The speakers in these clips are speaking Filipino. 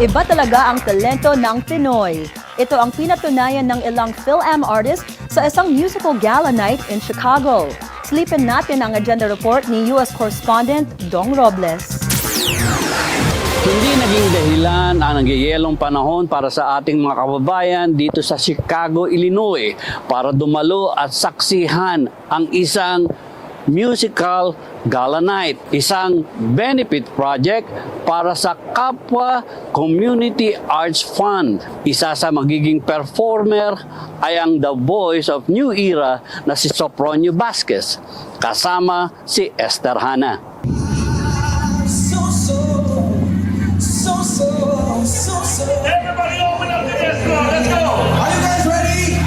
Iba talaga ang talento ng Pinoy. Ito ang pinatunayan ng ilang Phil-Am artists sa isang musical gala night in Chicago. Slipin natin ang agenda report ni US correspondent Dong Robles. Hindi naging dahilan ang nagyayelong panahon para sa ating mga kababayan dito sa Chicago, Illinois para dumalo at saksihan ang isang musical gala night, isang benefit project para sa Kapwa Community Arts Fund. Isa sa magiging performer ay ang The Voice of New Era na si Sopronio Vasquez, kasama si Esther Hanna. Everybody open up the dance floor. Let's go. Are you guys ready?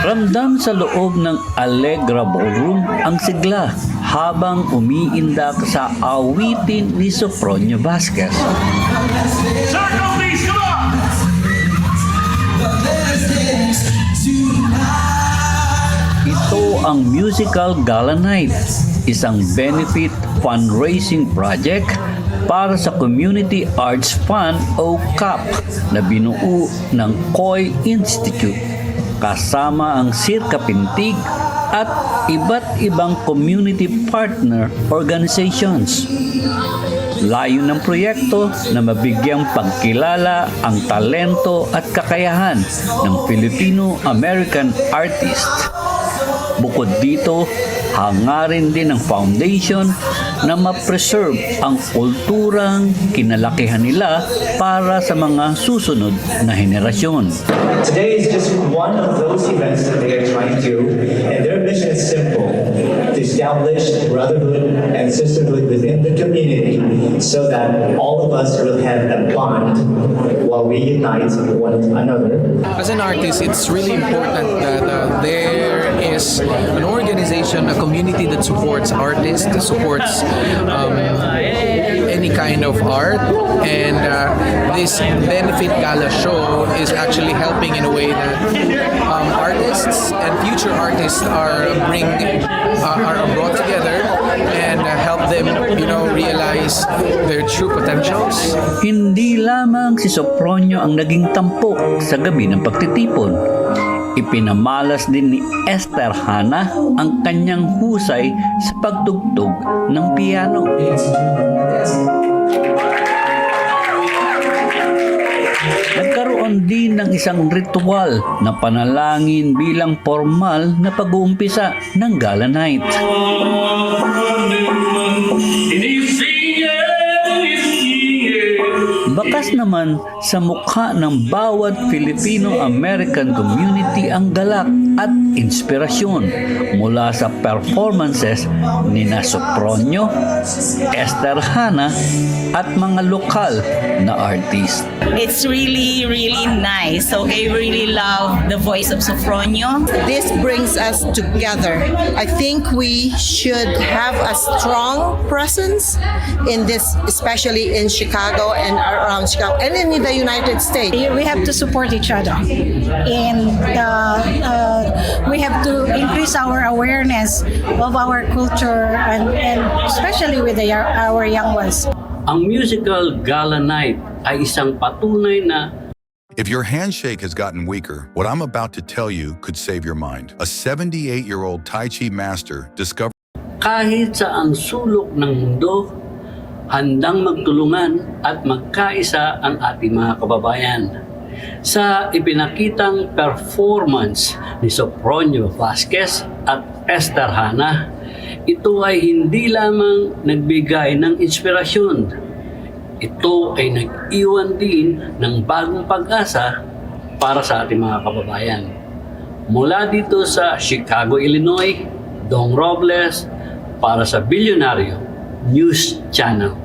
Ramdam sa loob ng Allegra Ballroom ang sigla habang umiindak sa awitin ni Sopronio Vasquez. Circle these, come on. Ito ang Musical Gala Night, isang benefit fundraising project para sa Community Arts Fund o CAP na binuo ng Coy Institute kasama ang Sirka Pintig at iba't ibang community partner organizations. Layo ng proyekto na mabigyang pagkilala ang talento at kakayahan ng Filipino-American artist. Bukod dito, hangarin din ng foundation na ma-preserve ang kulturang kinalakihan nila para sa mga susunod na henerasyon. Today is just one of those events that they are trying to do, and their mission is simple: to establish brotherhood and sisterhood within the community so that all of us will have a bond while we unite one another. As an artist, it's really important that there is an organization, a community that supports artists, that supports any kind of art, and this benefit gala show is actually helping in a way that artists and future artists are brought together and help them, realize their true potentials. Hindi lamang si Sopronio ang naging tampok sa gabi ng pagtitipon. Ipinamalas din ni Esther Hanna ang kanyang husay sa pagtugtog ng piano. Nagkaroon din ng isang ritual na panalangin bilang formal na pag-uumpisa ng gala night. Bakas naman sa mukha ng bawat Filipino-American community ang galak at inspirasyon mula sa performances ni Sopronio, Esther Hanna at mga lokal na artist. It's really, really nice. Okay, we really love the voice of Sopronio. This brings us together. I think we should have a strong presence in this, especially in Chicago and around Chicago and in the United States. We have to support each other, and we have to increase our awareness of our culture, and especially with our young ones. Ang musical gala night ay isang patunay na If your handshake has gotten weaker, what I'm about to tell you could save your mind. A 78-year-old Tai Chi master discovered kahit sa ang sulok ng mundo, handang magtulungan at magkaisa ang ating mga kababayan. Sa ipinakitang performance ni Sopronio Vasquez at Esther Hanna, ito ay hindi lamang nagbigay ng inspirasyon. Ito ay nag-iwan din ng bagong pag-asa para sa ating mga kababayan. Mula dito sa Chicago, Illinois, Dong Robles para sa Bilyonaryo News Channel.